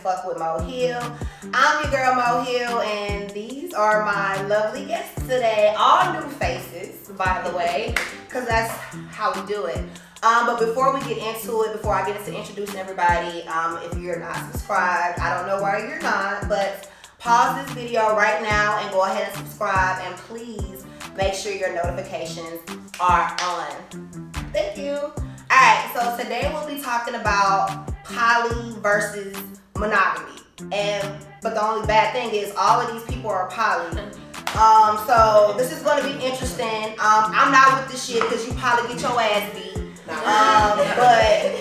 Fuck with Mo Hill. I'm your girl Mo Hill, and these are my lovely guests today. All new faces, by the way, because that's how we do it. But before we get into it, before I get into introducing everybody, if you're not subscribed, I don't know why you're not, but pause this video right now and go ahead and subscribe, and please make sure your notifications are on. Thank you. Alright, so today we'll be talking about poly versus monogamy. But the only bad thing is all of these people are poly. So this is going to be interesting. I'm not with this shit because you probably get your ass beat. But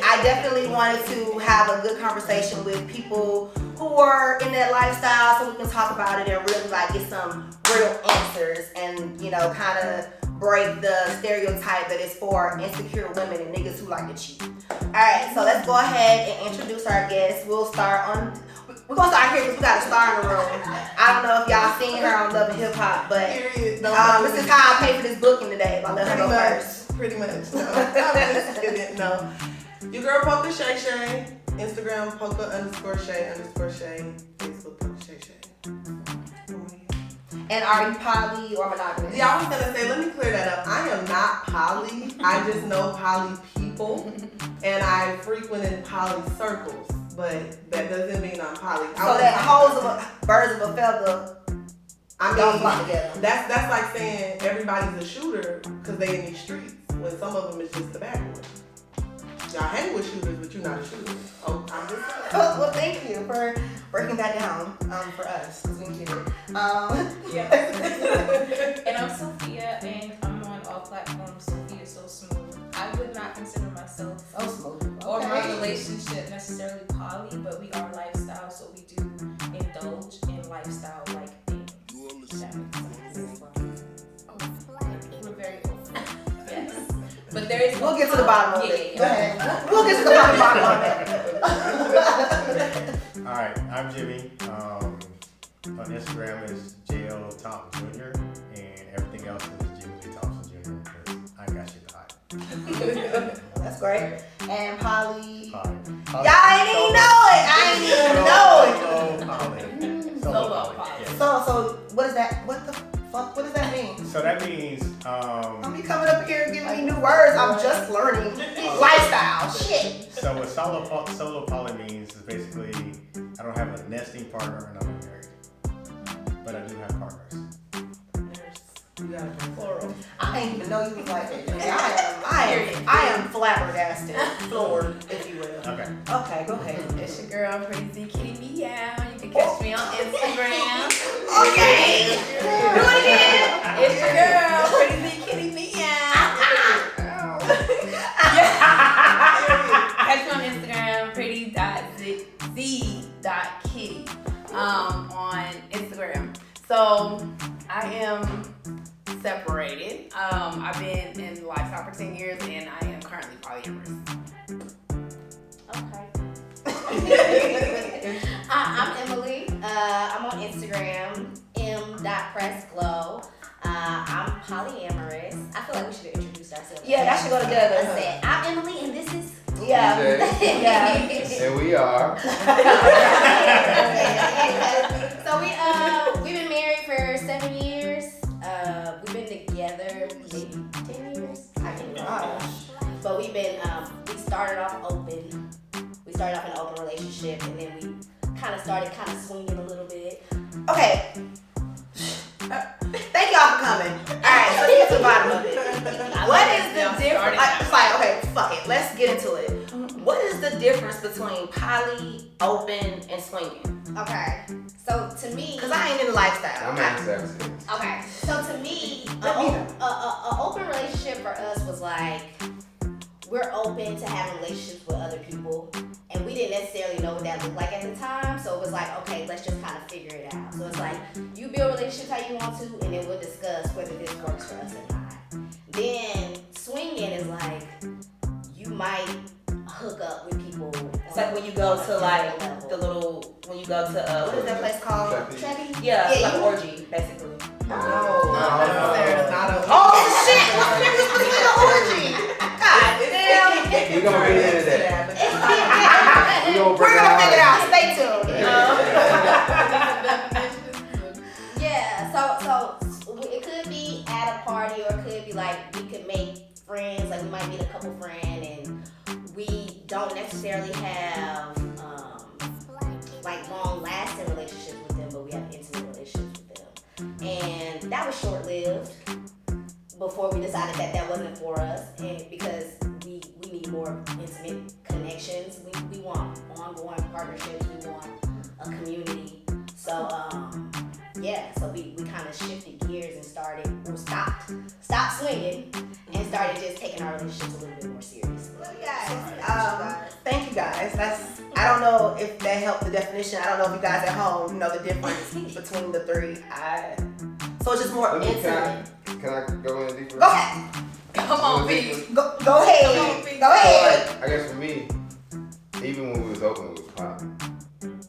I definitely wanted to have a good conversation with people who are in that lifestyle so we can talk about it and really like get some real answers and, you know, kind of break the stereotype that it's for insecure women and niggas who like to cheat. Alright, so let's go ahead and introduce our guests. We're gonna start here because we got a star in the room. I don't know if y'all seen her on Love and Hip Hop, but this is how I pay for this booking today. I let her go first. Pretty much. No, I'm just kidding. No. Your girl Polka Shay Shay. Instagram Polka_Shay_Shay. Facebook Polka Shay Shay. And are you poly or monogamous? Yeah, I was gonna say, let me clear that up. I am not poly. I just know poly people, and I frequent in poly circles. But that doesn't mean I'm poly. So that birds of a feather. Don't flock together. That's like saying everybody's a shooter because they in these streets. When some of them is just the bad boys. Y'all hang with shooters, but you're not a shooter. Oh, I'm just saying. Well, thank you for breaking that down for us. We get it. Yeah. And I'm Sophia, and I'm on all platforms. Sophia So Smooth. I would not consider myself so smooth. or my relationship necessarily poly, but we are lifestyle, so we do indulge in lifestyle like things. That makes sense. We're very open. Yes. But there is we'll get to the bottom of it. Yeah. We'll get to the bottom of it. Alright, I'm Jimmy. On Instagram is JL Thompson Jr. and everything else is Jimmy Lee Thompson Jr. because I got shit to hide. That's great. And poly. Poly. Y'all ain't even know it. Solo poly. Yeah. So what is that? What the fuck? What does that mean? So that means don't be coming up here and giving me new words. I'm just learning lifestyle shit. So what solo poly means is basically I don't have a nesting partner and I'm not married, but I do have partners. You got a plural. I didn't even know you was like that. I am flabbergasted, floored, if you will. Okay, go ahead. It's your girl, Pretty Z Kitty Meow. You can catch me on Instagram. Okay. Do it again. It's your girl, Pretty Z Kitty Meow. Catch me on Instagram, pretty.z.kitty on Instagram. So I am separated. I've been in lifestyle for 10 years and I am currently polyamorous. Okay. I'm Emily. I'm on Instagram, m.pressglow. I'm polyamorous. I feel like we should have introduced ourselves. Yeah, that should go together. I said, I'm Emily and this is... Yeah. And we are. So we've been married for 7 years. We've been together maybe 10 years. I can't remember. But we've been we started off open. We started off in an open relationship and then we kind of started swinging a little bit. Okay. Thank y'all for coming. Alright, so let's get to the bottom of it. What is the difference? It's like, okay, fuck it. Let's get into it. What is the difference between poly, open, and swinging? Okay. So to me, because I ain't in the lifestyle. I'm in sex. Okay. So to me, an open relationship for us was like we're open to having relationships with other people, and we didn't necessarily know what that looked like at the time. So it was like, okay, let's just kind of figure it out. So it's like you build relationships how you want to, and then we'll discuss whether this works for us or not. Then swinging is like you might hook up with people. It's like when you go to like the little, when you go to what is that place called? Trevi? Yeah, it's like an orgy, basically. No. Oh shit! What's the difference between an orgy? God damn! We're gonna get into that. We're gonna figure it out. Stay tuned. was short lived before we decided that wasn't for us, and because we need more intimate connections. We want ongoing partnerships. We want a community. So so we kind of shifted gears and stopped swinging and started just taking our relationships a little bit more seriously. Well, thank you guys. I don't know if that helped the definition. I don't know if you guys at home know the difference between the three. So it's just more intimate. Can I go in deeper? Go ahead. Come on, B. Go ahead. Go ahead. So, like, I guess for me, even when we was open, it was poly.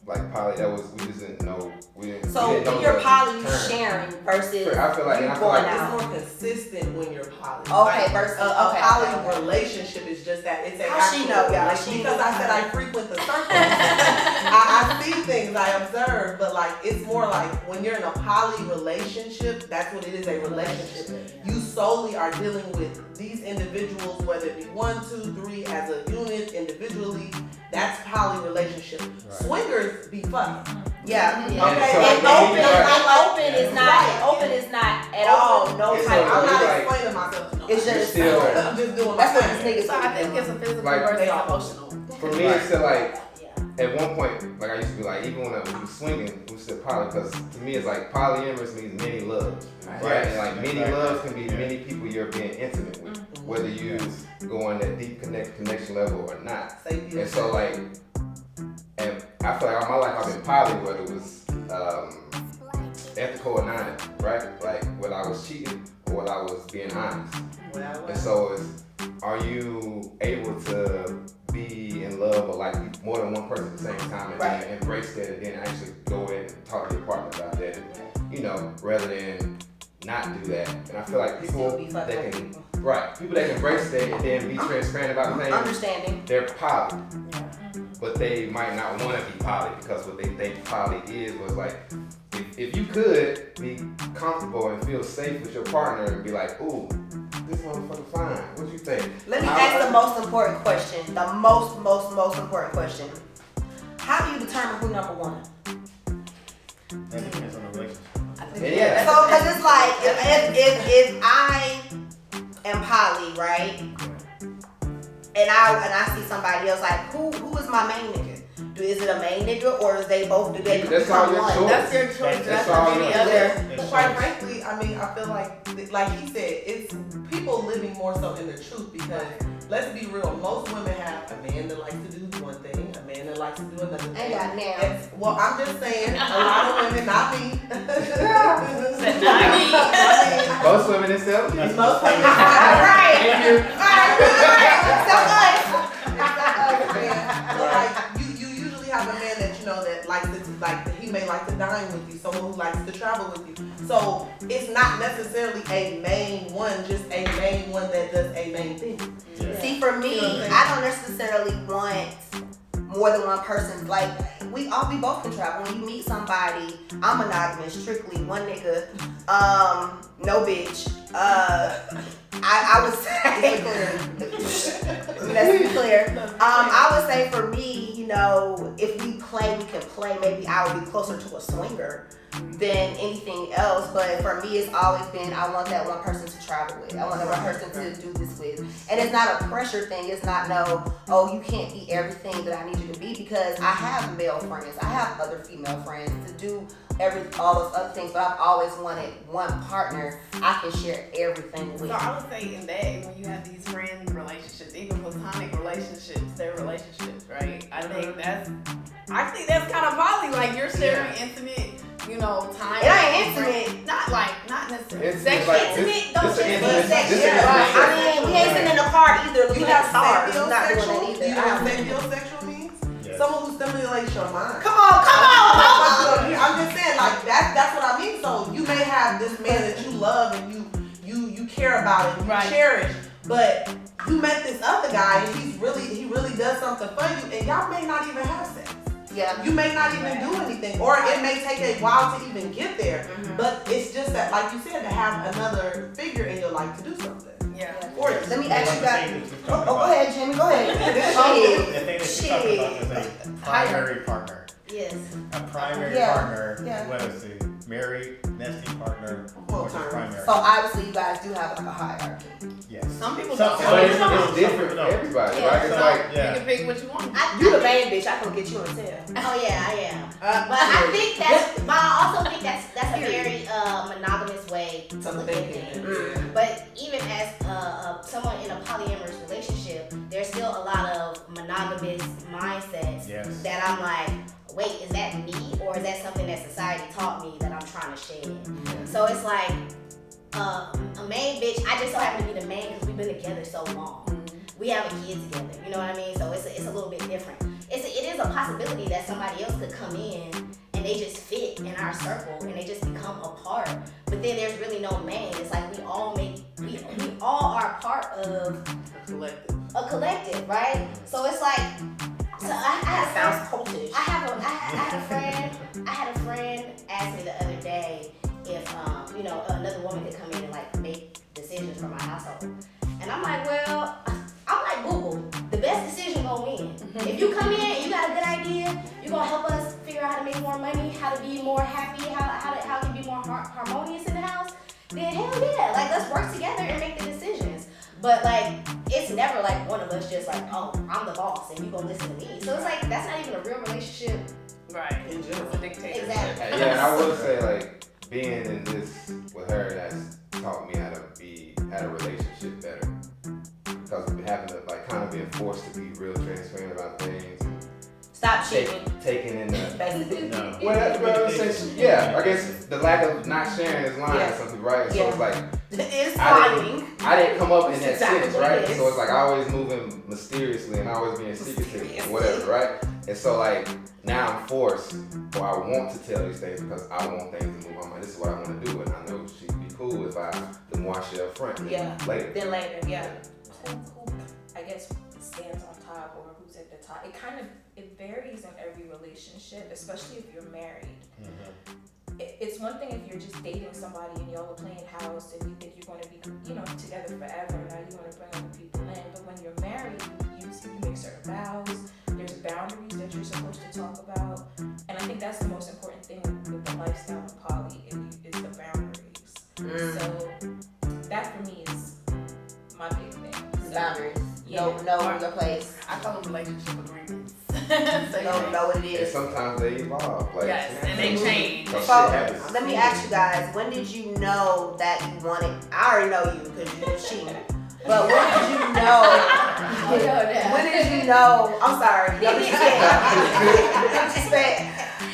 Like poly, we just didn't know. So we didn't know when you're the poly, you term. sharing versus I feel like you and I feel going like out. It's more consistent when you're poly. Okay, Like, versus a poly relationship is just that. It's a How she know, y'all? actual- She because know. I said I frequent the circle. I see things, I observe, but like it's more like when you're in a poly relationship, that's what it is, a relationship. You solely are dealing with these individuals, whether it be 1, 2, 3, as a unit, individually. That's poly relationship. Right. Swingers be fucking. Yeah. Okay. So, And right. open is not at all no It's type so I'm of. not like- explaining myself to nobody. It's You're just still- I'm just doing my that's what thing. these niggas. So I think it's a physical Like, versus they are. emotional. For me, it's still like Yeah. at one point, like I used to be like, even when I was swinging, we still poly, because to me it's like polyamorous means many loves, right? And like many loves can be many people you're being intimate with, whether you go on that deep connection level or not. And so like, and I feel like all my life I've been poly, whether it was ethical or not, right? Like whether I was cheating or whether I was being honest. And so are you able to be in love or like more than one person at the same time and then embrace that and then actually go in and talk to your partner about that, and, rather than not do that. And I feel like people that can, people that can embrace that and then be transparent about things, Understanding. they're poly. But they might not want to be poly because what they think poly is was like, if you could be comfortable and feel safe with your partner and be like, ooh, this motherfucker fine. What you think? Let me ask the most important question. The most important question. How do you determine who number one? That depends on the relationship. Yeah. So, cause it's like if I am poly, right, and I see somebody else, like who is my main nigga? Is it a main nigga or is they both? Do they That's all become your one? choice. That's your choice. That's That's all for any yours. other. But quite frankly, I mean, I feel like he said, it's people living more so in the truth because let's be real, most women have a man that likes to do one thing, a man that likes to do another thing. Ain't got now. Well, I'm just saying, a lot of women, not me. Most women is selfish. Most women. But like you usually have a man that that likes to he may like to dine with you, someone who likes to travel with you. So it's not necessarily a main one, just a main one that does a main thing. Yeah. See, for me, I don't necessarily want more than one person. Like we both can travel. When you meet somebody, I'm monogamous, strictly one nigga, no bitch. I would say, let's be clear. I would say for me, if we can play, maybe I would be closer to a swinger than anything else. But for me, it's always been, I want that one person to travel with. I want that one person to do this with. And it's not a pressure thing. It's not you can't be everything that I need you to be, because I have male friends. I have other female friends to do all those other things, but I've always wanted one partner I can share everything with. So I would say in that, when you have these friend relationships, even platonic relationships, they're relationships, right? I think that's kind of poly. Like you're sharing intimate, time. It ain't intimate. Not necessarily It's sexual. like- Intimate don't this just is mean intimate. sex. This is Yeah, intimate. I mean, we ain't sitting in the car either. You We have have stars. We're not doing sapiosexual? that Do you either. know what sapiosexual means? Yes. Someone who stimulates your mind. Come on. I'm just saying, like that's what I mean. So you may have this man that you love and you care about and you cherish, but you met this other guy and he really does something for you, and y'all may not even have sex. Yeah. You may not even do anything, or it may take a while to even get there. But it's just that, like you said, to have another figure in your life to do something. Yeah. For you. Let me ask you guys. Like the thing that Oh, go ahead, Jimmy. Go ahead. The thing that you're talking about is a Shit. primary partner. Yes. A primary Yeah. partner, Yeah. what is it? Married, nesting partner, Full or just term. primary? So obviously you guys do have like a hierarchy. Yes. Some people Some- don't. some But people don't. it's different for Some people everybody, Yeah. right? It's like, Yeah. You can pick what you want. You the main bitch. I can get you on the tail. Oh yeah, I am. But I think but I also think that's a very monogamous way to look at things. But even as someone in a polyamorous relationship, there's still a lot of monogamous mindsets Yes. that I'm like, wait, is that me or is that something that society taught me that I'm trying to shed? So it's like a main bitch. I just so happen to be the man because we've been together so long. We have a kid together. You know what I mean? So it's a little bit different. It is a possibility that somebody else could come in and they just fit in our circle and they just become a part. But then there's really no main. It's like we all are part of a collective, right? So it's like, so I Sounds cultish. I had a friend ask me the other day if another woman could come in and like make decisions for my household. And I'm like, well, I'm like Google. The best decision gonna win. If you come in and you got a good idea, you're gonna help us figure out how to make more money, how to be more happy, how to be more harmonious in the house, then hell yeah. Like let's work together and make the decisions. But like it's never like one of us just like, oh, I'm the boss and you gonna listen to me. So it's like that's not even a real relationship. Right. In general. It's a dictatorship. Exactly. yeah, and I will say, like, being in this with her has taught me how to be at a relationship better. Because having to, like, kind of being forced to be real transparent about things. Stop cheating. Taking in the. Basically. No. Well, that's what I was saying. Yeah, I guess the lack of not sharing is lying or something, right? So it's like, It's I lying. I didn't come up in that Exactly sense, what it right? is. So it's like I always moving mysteriously and always being secretive or whatever, right? And so like now I'm forced, or I want to tell these things because I want things to move on. Like, this is what I want to do, and I know she'd be cool if the more I share up front. Yeah. Later. Then later, yeah. Who I guess stands on top or who's at the top. It varies in every relationship, especially if you're married. It's one thing if you're just dating somebody and y'all are playing house and you think you're going to be, together forever. Now you want to bring other people in. But when you're married, you make certain vows. There's boundaries that you're supposed to talk about. And I think that's the most important thing with the lifestyle and poly is the boundaries. So that for me is my big thing. So, Boundaries. Yeah. Know your place. I call them relationship agreements. Know what it And is. sometimes they evolve. Like, Yes, and they change. Cause So, shit happens. let me ask you guys, when did you know that you wanted, I already know you because you was cheating, but when did you know, when did you know, I'm sorry, no disrespect,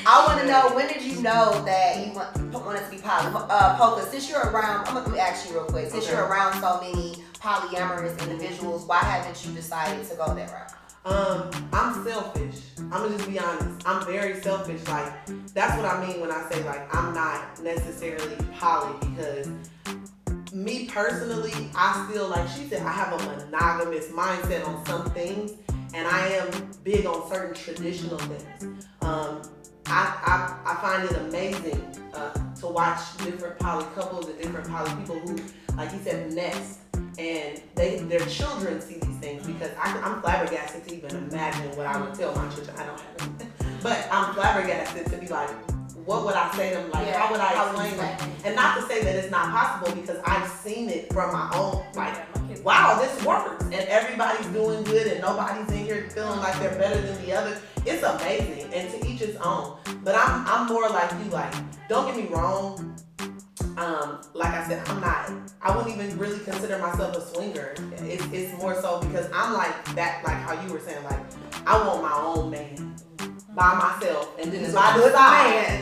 I want to know, when did you know that you wanted to be poly? Polka, since you're around, let me ask you real quick, since you're around so many polyamorous individuals, why haven't you decided to go that route? I'm selfish. I'm gonna just be honest. I'm very selfish. Like, that's what I mean when I say, like, I'm not necessarily poly, because me personally, I feel like she said I have a monogamous mindset on some things, and I am big on certain traditional things. I find it amazing to watch different poly couples and different poly people who, like he said, nest, and their children see these things, because I'm flabbergasted to even imagine what I would tell my children. I don't have them, but I'm flabbergasted to be like, what would I say to them? Like, how would I explain that? And not to say that it's not possible, because I've seen it from my own, like, wow, this works, and everybody's doing good, and nobody's in here feeling like they're better than the other. It's amazing, and to each his own. But I'm more like you. Like, don't get me wrong. Like I said, I wouldn't even really consider myself a swinger. It's more so because I'm like that, like how you were saying, like, I want my own man by myself, and then if I decide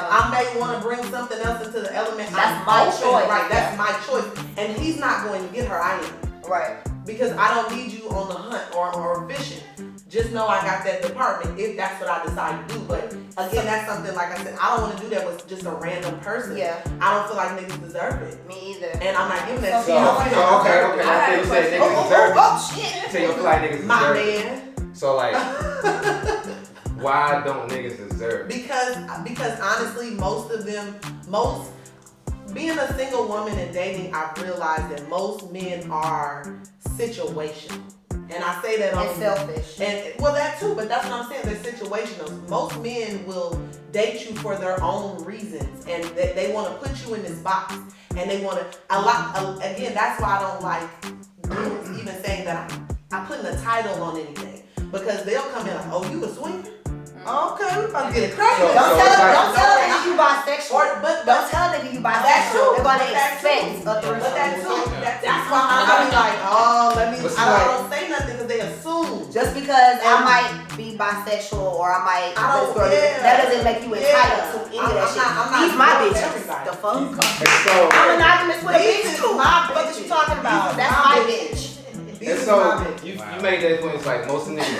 I may want to bring something else into the element, That's my choice. Right, that's my choice, and he's not going to get her. I am. Right. Because I don't need you on the hunt or fishing. Just know I got that department if that's what I decide to do. But again, that's something, like I said, I don't want to do that with just a random person. Yeah. I don't feel like niggas deserve it. Me either. And I'm not giving that to So, you. okay. I think you said niggas deserve it. Oh shit. So you don't feel like niggas My deserve it. man. So like, why don't niggas deserve it? Because honestly, being a single woman and dating, I've realized that most men are situational. And And I say that on And selfish. And well, that too, but that's what I'm saying. They're situational. Most men will date you for their own reasons, and they want to put you in this box, and they want to again. That's why I don't like dudes even saying that I'm putting a title on anything, because they'll come in like, oh, you a swinger? Okay, we about to get it crazy. So- Don't so it's tell like- a nigga you bisexual. But Don't tell a nigga you That's bisexual. true. They're gonna But that's expect true. a But threesome. that too. That's why I be like, oh, let me. But see, I like- don't say nothing because they assume. Just because I might be bisexual or I might I don't- that doesn't make you entitled to any of that shit. I'm not These my doing bitches. everybody. The fuck? And so, I'm monogamous with a These bitch is too. my What is you talking These about? is That's my my bitch. bitch. These and is so my bitch. you made that point. It's like most niggas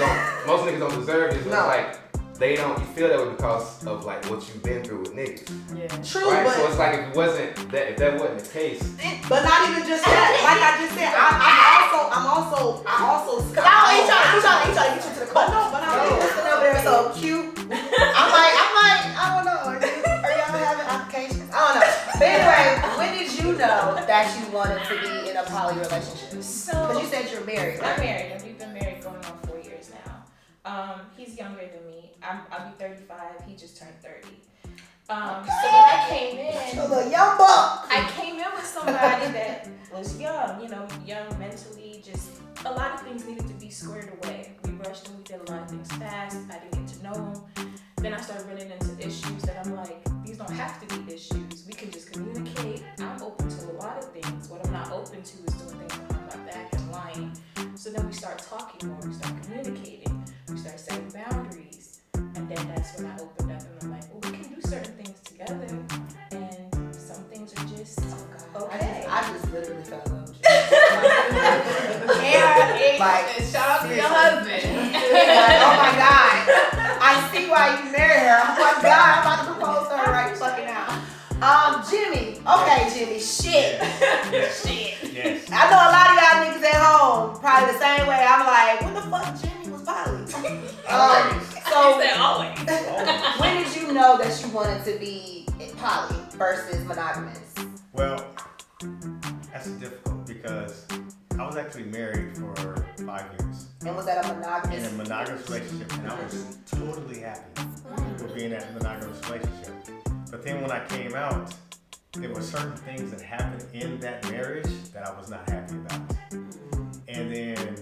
don't deserve this. But No. it's like they don't. You feel that way because of like what you've been through with niggas. Yeah. True, Right? but So it's like if that wasn't the case, But not even just that. Like I just said, I'm also. Cause he trying to get you to the But court. no, but I'm Sitting over there so cute. I don't know. Are y'all having applications? I don't know. But anyway, when did you know that you wanted to be in a poly relationship? So Because you said you're married, I'm right? married, and we've been married going on 4 years now. He's younger than me. I'll be 35. He just turned 30. So when I came in, A little young buck. I came in with somebody that was young, young mentally, just a lot of things needed to be squared away. We rushed and we did a lot of things fast. I didn't get to know him. Then I started running into issues that I'm like, these don't have to be issues. We can just communicate. I'm open to a lot of things. What I'm not open to is doing things behind my back and lying. So then we start talking more, we start communicating, we start setting boundaries. And then that's when I opened up and I'm like, well, we can do certain things together. And some things are just okay. I just literally fell in love with you. And shout out to your husband. Like, oh my God. I see why you married her. Oh my God, I'm about to propose to her right fucking now. Jimmy. Okay, Jimmy. Shit. Shit. Yes. I know a lot of y'all niggas at home probably the same way. I'm like, when the fuck Jimmy was poly? So always. when did you know that you wanted to be poly versus monogamous? Well, that's difficult because I was actually married for 5 years And was that a in monogamous? a monogamous relationship, and I was totally happy with being in a monogamous relationship. But then when I came out, there were certain things that happened in that marriage that I was not happy about. And then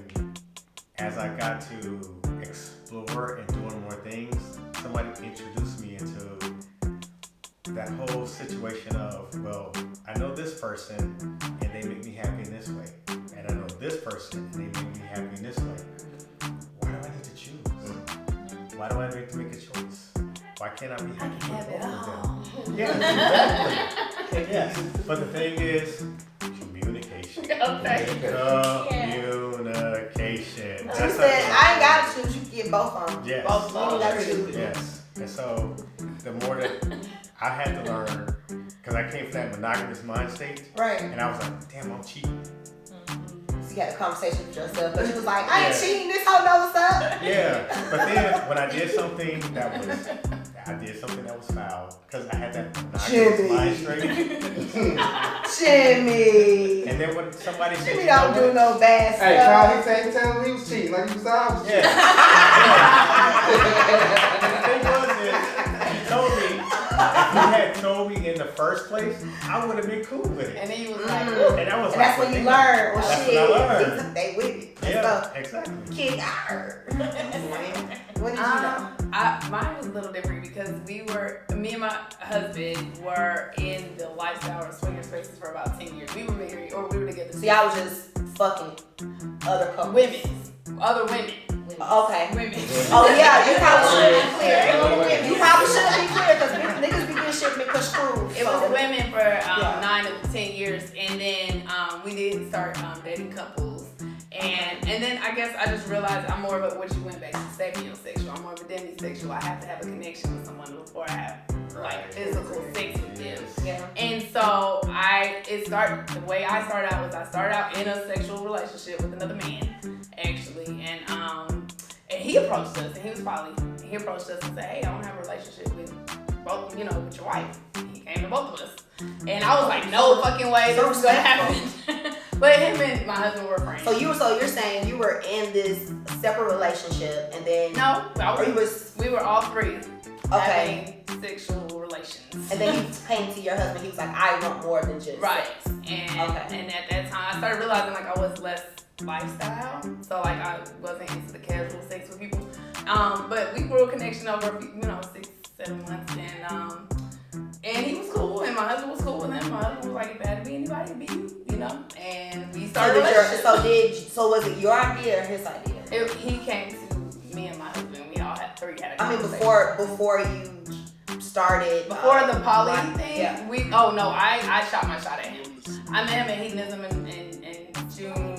as I got to explore and doing more things, somebody introduced me into that whole situation of, well, I know this person and they make me happy in this way. And I know this person and they make me happy in this way. Why do I need to choose? Why do I need to make a choice? Why can't I be happy with both of them? Yeah, exactly. Yes. But the thing is, communication. Communication. You said, I ain't got to choose. You can get both of them. Yes. Both. You ain't got to choose. Yes. And so the more that I had to learn, because I came from that monogamous mind state, Right. and I was like, damn, I'm cheating. So you had a conversation with yourself, but you was like, I ain't Yeah. cheating. This hoe know what's up. Yeah. But then when I did something that was foul, because I had that monogamous mind state. Jimmy. And then when somebody said, Jimmy you know don't do what? no bad hey, stuff. Kyle, he tell me he was cheating like you was I was cheating. The thing was is, he told me, if he had told me in the first place, I would have been cool with it. And then you was like, And that was And that's like, when you learn. Well, That's shit. when I learned. They with it. Let's Yeah, go. exactly. Kid, When did you know? mine was a little different because me and my husband were in the lifestyle or swinger spaces for about 10 years. We were married or we were together. See, I was just fucking other couples. Other women. Okay. Women. Oh yeah, you probably should be clear. You probably should be clear because niggas be getting shit misconstrued. It was So- women for Yeah. 9 of the 10 years, and then we did start dating couples, and then I guess I just realized I'm more of a, what you went back to sapiosexual. I'm more of a demisexual. I have to have a connection with someone before I have like physical sex with them. Yeah. And so the way I started out was I started out in a sexual relationship with another man, actually, and he approached us, and he approached us and said, hey, I want to have a relationship with both, with your wife. He came to both of us. And I was like, no fucking way, this is gonna happen. But him and my husband were friends. So you're saying you were in this separate relationship and then we were all three okay having sexual relations. And then he came to your husband. He was like, I want more than just right. sex. And at that time, I started realizing like I was less lifestyle, so like I wasn't into the casual sex with people. But we grew a connection over 6-7 months, and he was cool, and my husband was cool with him. My husband was like, if it had to be anybody, it'd be you, and we started a relationship. So was it your idea or his idea? He came to me and my husband. We all had had a I mean, conversation. before you started. Before the poly thing, yeah. I shot my shot at him. I met him at Hedonism in June.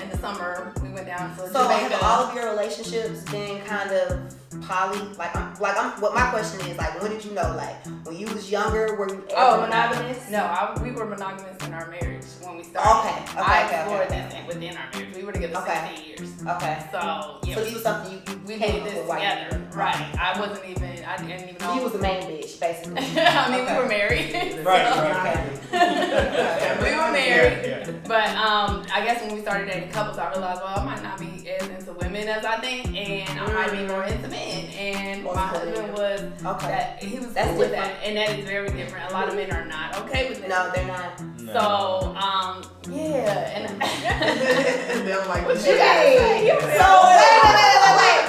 In the summer, we went down to So Jamaica. have all of your relationships been kind of poly? What my question is, like, when did you know? Like, when you was younger, were you ever monogamous? No, we were monogamous in our marriage when we started. Okay. I explored this within our marriage. We were together 16 years. Okay. So, yeah. So this was something we came did this up with together. Right. I didn't even know. You was the main bitch, basically. I mean, we were married. Right. We were married. Yeah. But I guess when we started dating couples, I realized, well, I might not be as into women as I think, and I might be more into men. And my husband was he was cool with that, and that is very different. A lot of men are not okay with it. No, they're not. So yeah, and they're like, what you gotta say? So wait.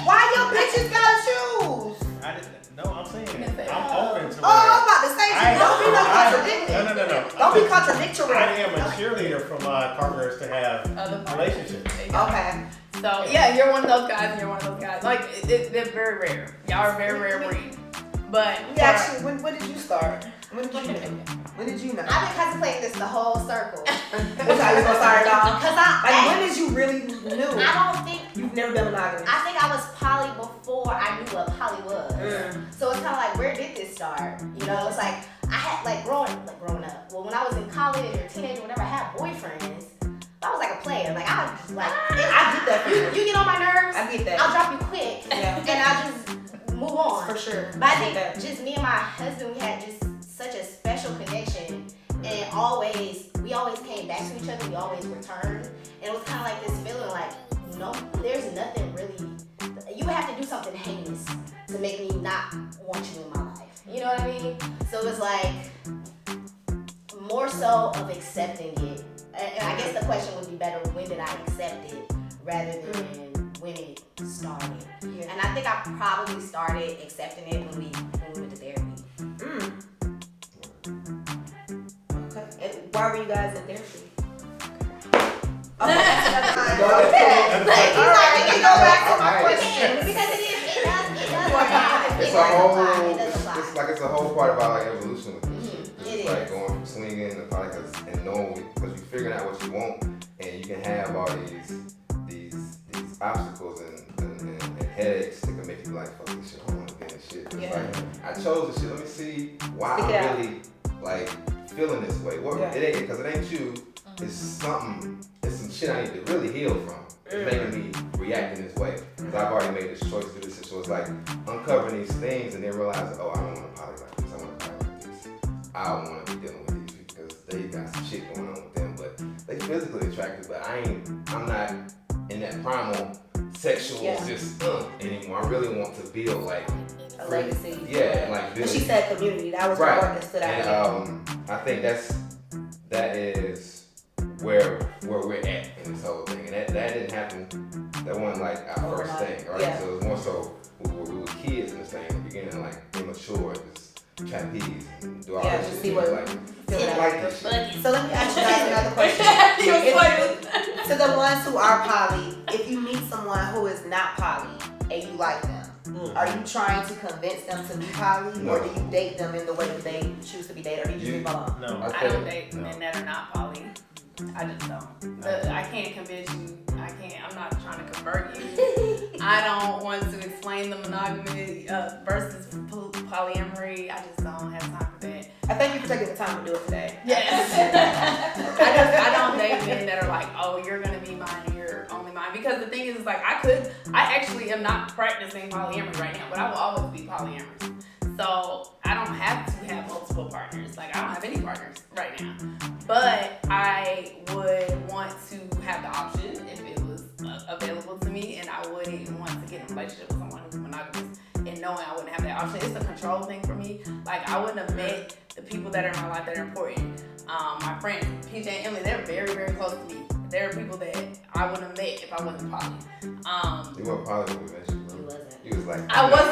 Why your bitches gotta choose? I'm saying I'm open to it. I'm about to say, don't be no contradicting. No. Don't be contradictory. I am a cheerleader for my partners to have relationships. Okay. So yeah, you're one of those guys, and you're one of those guys. Like they're very rare. Y'all are very rare breed. But actually, when did you start? When did you know? I've been contemplating this the whole circle. Which how you gonna start it off? When did you really knew? I don't think You've never been monogamous. I think I was poly before I knew what poly was. So it's kind of like, where did this start? You know, it's like I had growing up. Well, when I was in college or teenager, whenever I had boyfriends, I was like a player. Like I get that. You get on my nerves. I get that. I'll drop you quick, and I just move on. For sure. But I think just me and my husband, we had just such a special connection, and we always came back to each other. We always returned, and it was kind of like this feeling like, there's nothing really. You would have to do something heinous to make me not want you in my life. You know what I mean? So it was like more so of accepting it. And I guess the question would be better, when did I accept it rather than when it started? Yeah. And I think I probably started accepting it when we went to therapy. Okay. And why were you guys in therapy? It's a whole part about like evolution with this shit. It's like going from swinging to podcasts and knowing, because you're figuring out what you want, and you can have all these obstacles and headaches that can make you like, fuck this shit, I don't want to be in this shit. It's like, I chose this shit, let me see why I'm really like feeling this way. It ain't, because it ain't you. It's some shit I need to really heal from. It's making me react in this way. Because I've already made this choice to do this. So it's like uncovering these things and then realizing, I don't want to poly like this. I want to poly like this. I don't want to be dealing with these because they got some shit going on with them. But they physically attractive, but I'm not in that primal sexual just anymore. I really want to build like a legacy. Yeah, and like build. She said community. That was the word that stood out. And I think that is where we're at in this whole thing, and that didn't happen. That wasn't like our first thing, right? Yeah. So it was more so we were kids in this thing in the beginning, like immature, just trapeze and do all this shit. See what like this shit. So let me ask you guys another question. To the ones who are poly, if you meet someone who is not poly and you like them, are you trying to convince them to be poly, or do you date them in the way that they choose to be dated, or do you just leave them alone? No. I don't date men that are not poly. I just don't. I can't convince you. I'm not trying to convert you. I don't want to explain the monogamy versus polyamory. I just don't have time for that. I thank you for taking the time to do it today. Yes. I don't date men that are like, oh, you're gonna be mine and you're only mine. Because the thing is like I actually am not practicing polyamory right now, but I will always be polyamorous. So I don't have to have multiple partners. Like I don't have any partners right now. But I would want to have the option if it was available to me, and I wouldn't want to get in a relationship with someone who's monogamous and knowing I wouldn't have that option. It's a control thing for me. Like I wouldn't have met the people that are in my life that are important. My friends, PJ and Emily, they're very, very close to me. They're people that I wouldn't have met if I wasn't poly. You weren't poly when we met you. You wasn't. You was like. I was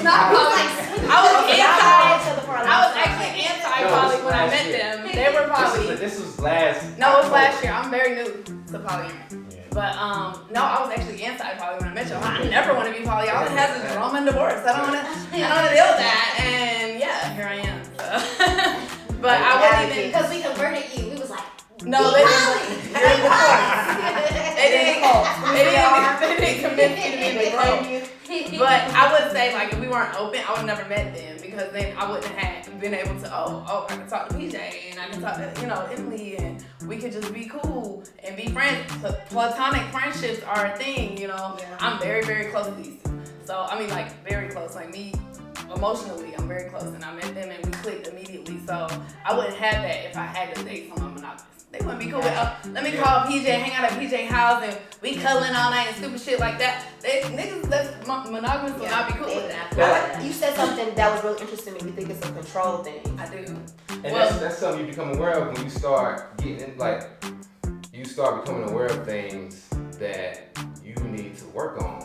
not poly. I was actually anti-poly when I met them. They were poly. This was last. No, it was last year. I'm very new to polyamory. But no, I was actually anti-poly when I met y'all. I never want to be poly. All it has is drama and divorce. I don't want to deal with that. And yeah, here I am. So. But I wouldn't even. Because we converted you. We was like, No, they didn't. They didn't convince me to be in the group. But I would say, like, if we weren't open, I would have never met them because then I wouldn't have been able to, I can talk to PJ and I can talk to, Emily, and we could just be cool and be friends. Platonic friendships are a thing, Yeah. I'm very, very close to these two. So, I mean, like, very close. Like, me, emotionally, I'm very close, and I met them and we clicked immediately. So, I wouldn't have that if I had to date someone monogamous. They wouldn't be cool with, let me call PJ, hang out at PJ house, and we cuddling all night and stupid shit like that. Niggas that's monogamous will not be cool with that. You said something that was really interesting to me. You think it's a control thing. I do. And that's something you become aware of when you start getting, you start becoming aware of things that you need to work on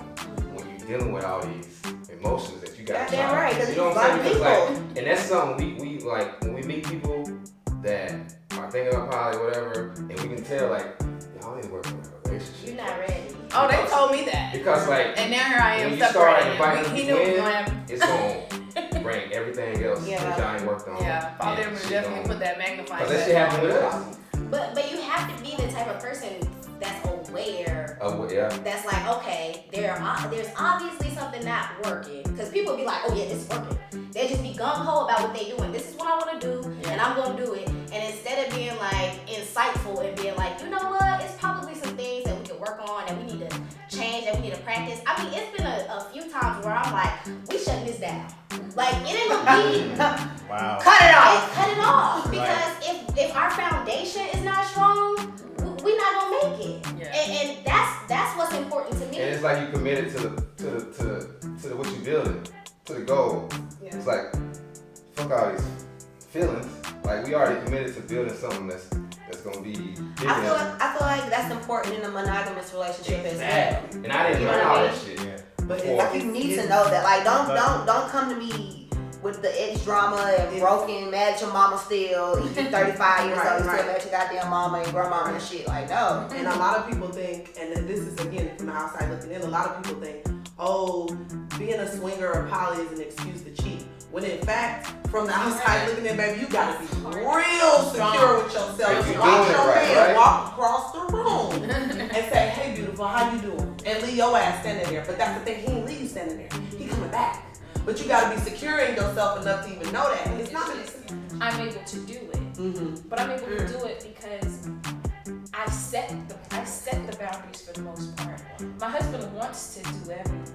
when you're dealing with all these emotions that you got. Damn right, because you know what I'm saying? people. And that's something we like when we meet people that are thinking about poly, whatever, and we can tell y'all need to work on a relationship. you're not ready. Oh, they told me that. Because And now here I am when you start separated. inviting He people knew it was in, gonna happen. it's gonna bring everything else that y'all ain't worked on. Yeah, polyamory definitely put that magnifying. Because that shit happened with us. But you have to be the type of person that's aware. Yeah. That's like, okay, there's obviously something not working. Because people be like, oh yeah, this is working. They just be gung-ho about what they doing. This is what I want to do, and I'm going to do it. And instead of being like insightful and being like, you know what, it's probably some things that we can work on, that we need to change, that we need to practice. I mean, it's been a few times where I'm like, we shutting this down. Like, it ain't gonna be. Wow. Cut it off. Cut it off. Because if our foundation is not strong, we're not gonna make it. Yeah. And that's what's important to me. And it's like you committed to the what you building, to the goal. Yeah. It's like fuck all these feelings. Like we already committed to building something that's gonna be big I enough. feel like that's important in a monogamous relationship as well. And I didn't learn all that shit. Yeah. But before. Like you need to know that. Like don't come to me with the ex drama and broken, mad at your mama still. You 35 years old, you still mad at your goddamn mama and grandmama and shit. Like no. And a lot of people think, and then this is again from the outside looking in, a lot of people think, oh, being a swinger or poly is an excuse to cheat. When in fact, from the outside looking in, baby, you gotta be real secure with yourself. If you Wash doing it your right, hands, right? walk across the room, and say, "Hey, beautiful, how you doing?" And leave your ass standing there. But that's the thing, he ain't leave you standing there. He coming back. But you gotta be secure in yourself enough to even know that. It's not. I'm able to do it, but I'm able to do it because I set the boundaries for the most part. My husband wants to do everything,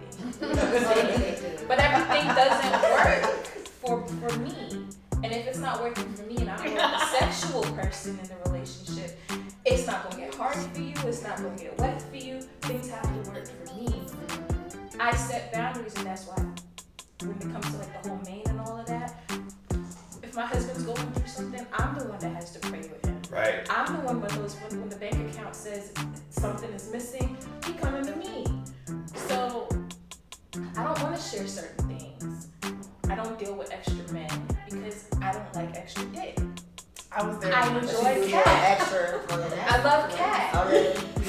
but everything doesn't work for me. And if it's not working for me, and I'm a sexual person in the relationship, it's not gonna get hard for you. It's not gonna get wet for you. Things have to work for me. I set boundaries, and that's why when it comes to like the whole main and all of that, if my husband's going through something, I'm the one that has to pray with him. Right. I'm the one when the bank account says something is missing, he coming to me. So I don't want to share certain things. I don't deal with extra men because I don't like extra dick. I was there. I enjoy cat. Extra. I love cat.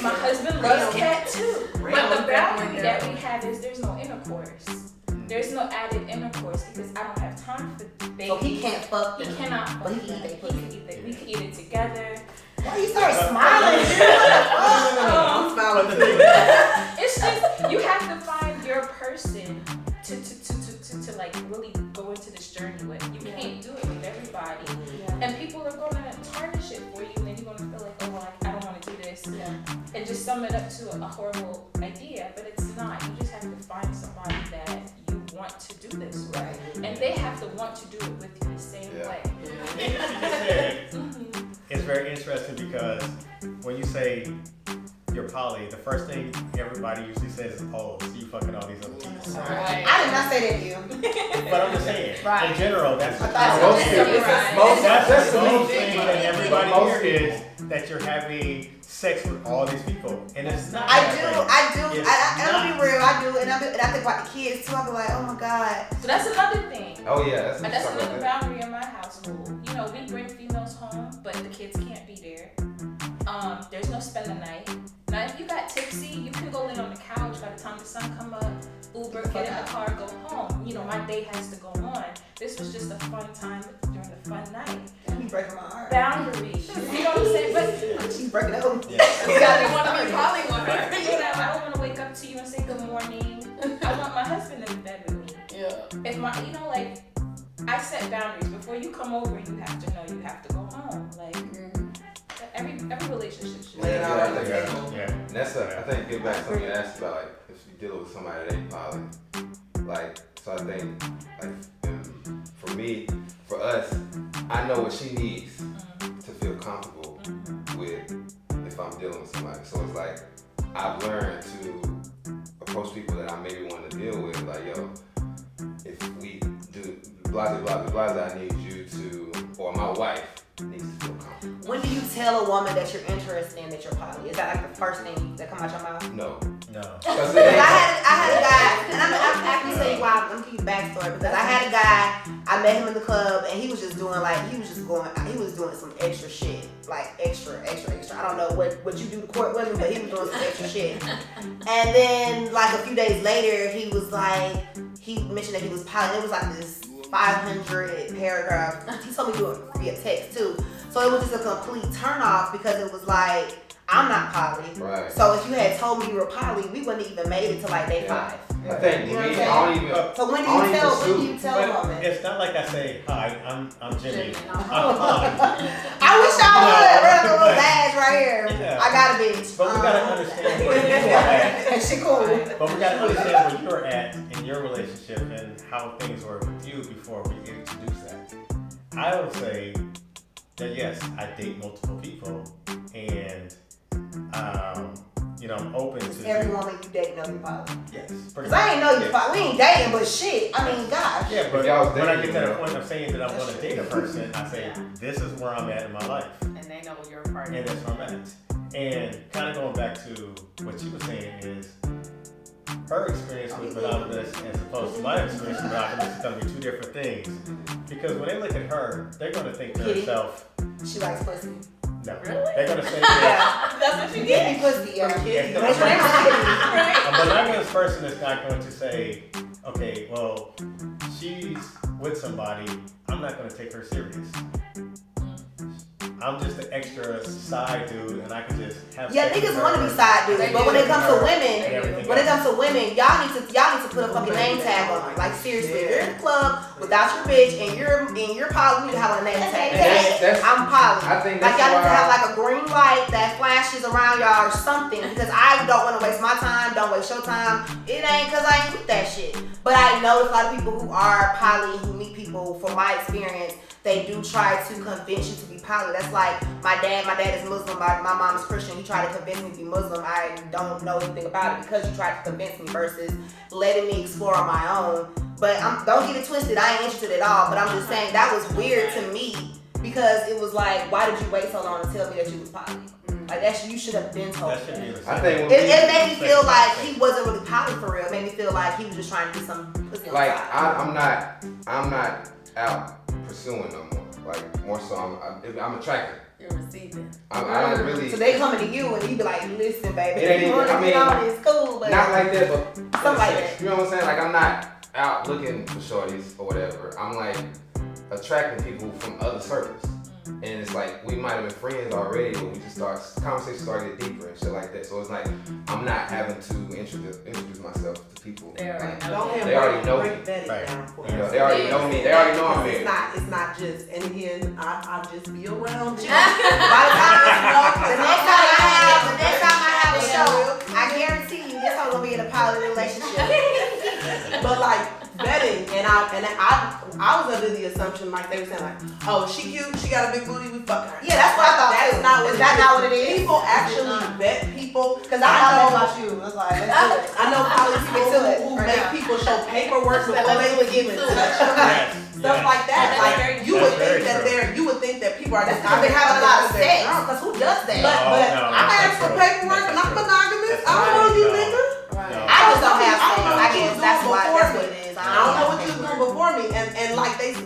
My husband loves cat too. But the boundary that we have is there's no intercourse. There's no added intercourse because I don't have time for baby. So he can't fuck He them. cannot. But he fuck can eat them. their He can eat that. We can eat it together. Why you start smiling? I'm smiling too. It's just you have to find your person to like really go into this journey with. You can't do it with everybody, and people are gonna tarnish it for you, and then you're gonna feel like, oh well, I don't want to do this, and just sum it up to a horrible idea. But it's not. You just have to find somebody that you want to do this with, and they want to do it with you the same way. It's very interesting because when you say you're poly, the first thing everybody usually says is, "Oh, so you fucking all these other people." Right. I did not say that to you. But I'm just saying, Right. in general, that's I the thought most so. that's the most most thing that everybody hears is that you're having sex with all these people, and it's not. I that do. way. And I'm gonna be real. I do, and I think about the kids too. I be like, oh my god. So that's another thing. Oh yeah, that's And that's something another like that. boundary in my household. You know, we bring females home, but the kids can't be there. There's no spend the night. Now, if you got tipsy, you can go lay on the couch. By the time the sun come up, Uber, get in the car, go home. You know, my day has to go on. This was just a fun time during the fun night. You breaking my heart. Boundaries. You know what I'm saying? But She's breaking it up. Yeah. Yeah, they want to be poly with her. you know, I don't want to wake up to you and say good morning. I want my husband in the bed with me. Yeah. If my, you know, like, I set boundaries. Before you come over, you have to know you have to go home. Like, every relationship should. Lay it out on the Yeah. table. Yeah. And that's I think get back to something you asked about, like if you deal with somebody that ain't poly, like so I think like for me, for us, I know what she needs to feel comfortable with if I'm dealing with somebody. So it's like I've learned to approach people that I maybe want to deal with, like yo, if we do blah blah blah blah, I need you to, or my wife needs to feel comfortable. When do you tell a woman that you're interested in that you're poly? Is that like the first thing that come out your mouth? No. No. Because Because I had a guy, and I'm actually tell you why I'm gonna give you the backstory, because I had a guy, I met him in the club, and he was just doing some extra shit, like extra. I don't know what you do to court women, but he was doing some extra shit. And then like a few days later, he was like, he mentioned that he was poly. It was like this 500 paragraph. He told me to do it via text too. So it was just a complete turn off because it was like, I'm not poly. Right. So if you had told me you were poly, we wouldn't even made it to like day 5. I think You know me, what I'm I don't even. So when do I don't you even tell a But woman? it's not like I say, "Hi, I'm Jimmy." Jimmy, I'm poly. I wish I would. Run a little badge right here. Yeah. I got a bitch. But we gotta understand where you are at. She cool. But we gotta understand where you're at in your relationship and how things work with you before we introduce that. I would say that yes, I date multiple people, and I'm open to Every woman you date know you poly. yes. Cause I ain't know you poly. We ain't dating, but shit. I mean, gosh. Yeah, but If y'all was when I dating, get to the you know. point of saying that I'm going to date a person, I say this is where I'm at in my life, And they know you're a partner. and that's where I'm at. And kind of going back to what you were saying is her experience with monogamous as opposed to my experience with monogamous is going to be two different things. Because when they look at her, they're going to think to Kitty. themselves, She likes pussy. no. Really? They're going to say that That's what you Give me pussy, yeah. If the- Make sure they was a monogamous person is not going to say, okay, well, she's with somebody, I'm not going to take her serious. I'm just an extra side dude, and I can just have. Yeah, sex niggas with want to her. be side dudes, They but do. when it comes to And women, everything when it else. comes to women, y'all need to put a fucking name tag on them. Like seriously, if you're in the club without your bitch and you're poly, you need to have a name tag. And that's I'm poly. I think Like that's y'all need to have why. like a green light that flashes around y'all or something, because I don't want to waste my time. Don't waste your time. It ain't because I ain't with that shit. But I know there's a lot of people who are poly who meet people. From my experience, they do try to convince you to be poly. That's like my dad. My dad is Muslim. My mom is Christian. He tried to convince me to be Muslim. I don't know anything about it because you tried to convince me versus letting me explore on my own. But don't get it twisted. I ain't interested at all. But I'm just saying that was weird to me because it was like, why did you wait so long to tell me that you was poly? Like you should have been told. That should be in the I same think way. when It made me feel like he wasn't really poly for real. It made me feel like he was just trying to get some pussy on Like top. I'm not out pursuing no more. Like more so, I'm attracted. You're receiving. I don't really. So they coming to you and you be like, listen, baby, It ain't if you even- want to I get mean, on, it's cool, but Not like that, but Something like that. You know what I'm saying? Like I'm not out looking for shorties or whatever. I'm like attracting people from other circles. And it's like we might have been friends already, but we just conversation started to get deeper and shit like that. So it's like I'm not having to introduce myself to people. They already Like, know. Don't have They already know break me. that Right. down for you know, us. they already know me. They already know I'm It's married. it's not just, and again, I'll just be around you. by the time the next time I have a show, I guarantee you, guess I'm gonna be in a poly relationship. But like vetting, and I was under the assumption like they were saying like, oh, she cute, she got a big booty, we fuck her. Yeah, that's what I thought. That's too. not what Is that not what it is? People actually vet people. Because I know about you. It's like, let's do it. I know poly people Let's do it who right make now. people show paperwork before they would even touch them. Yes, Stuff yes. like that. That's Like very you true. would That's think very that you would think that people are That's just because they're having a lot of their sex. drunk. Because who does that? But No, I that's asked for not true. paperwork and That's I'm not true. monogamous. That's I don't not know you, true. nigga. No. I just don't have I don't sex. know I what you guess was that's doing why. before That's me. what it is. I don't know what have you was paperwork. doing before me, and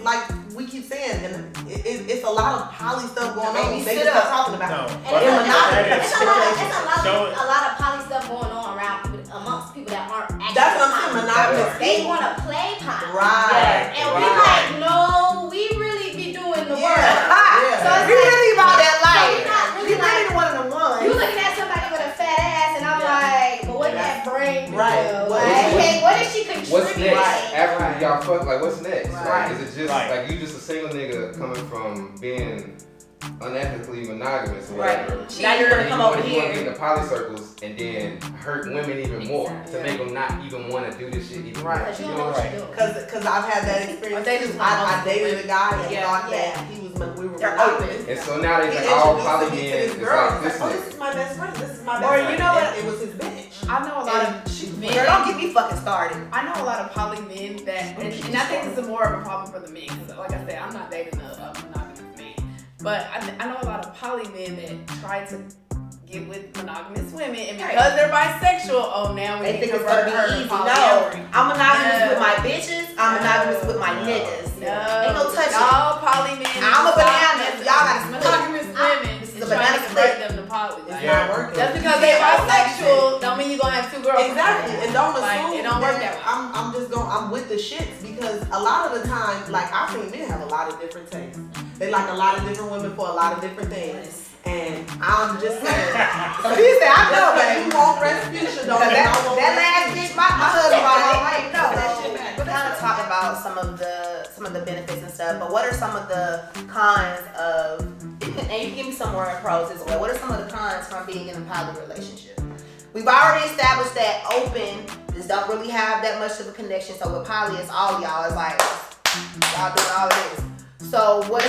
like we keep saying, and it's a lot of poly stuff going on. Baby, They sit just not up. talking about No, it. And but it's that monogamous. is- a lot of poly stuff going on around amongst people that aren't actually That's what I'm saying. poly. Monogamous. They want to play poly. Right. And we right. like, no, we really be doing the work. Yeah. So it's We really about that So life. we're not We really really like, the one in the one. you looking at somebody with a fat ass and I'm like, but what that bring to Right. you? What- Like, what- hey, what is she contributing? What's next? Right. After y'all fuck, like what's next? Right. Like, is it just Right. like you just a single nigga coming from being unethically monogamous or Right. whatever? Now you're gonna And come you over wanna get here. in the poly circles and then hurt women even more to make them not even want to do this shit even Right. more. Because you don't know what you're doing. Cause I've had that experience. They too. just want I most dated a guy and Yeah. thought Yeah. that he was we were They're monogamous. open. And so now they He like all introduced poly me to men this is girl. like I was this like, oh, nigga. this is my best friend. This is my best Or friend. you know what? And it was his bitch. I know a lot And of she men. Girl, don't get me fucking started. I know a lot of poly men that, and I think it's more of a problem for the men. Because, like I said, I'm not dating a monogamous man, but I know a lot of poly men that try to get with monogamous women, and because they're bisexual, oh now we They can think it's convert gonna her be to easy. No, polyamory. I'm monogamous No. with my bitches. I'm monogamous with my No. niggas. No, Ain't no touching. y'all poly men. I'm a stop banana. messing Y'all with gotta split. monogamous women. This is and a trying banana to convert split. them to poly. It's Like, not working. just because they're bisexual, don't mean you're gonna have two girls. Exactly, and don't Like, assume it don't work that that way. I'm with the shits because a lot of the time, like I've seen men have a lot of different tastes. They like a lot of different women for a lot of different things. And I'm just saying, So he said, I know, just 'cause baby. you want Respucia, don't Because mean I want that last Respucia. bitch, my husband brought home. I ain't know So, that shit back. We're gonna talk about some of the benefits and stuff, but what are some of the cons of, and you can give me some more pros as well. What are some of the cons from being in a poly relationship? We've already established that open just don't really have that much of a connection. So with poly, it's all y'all. It's like y'all doing all of this. So what?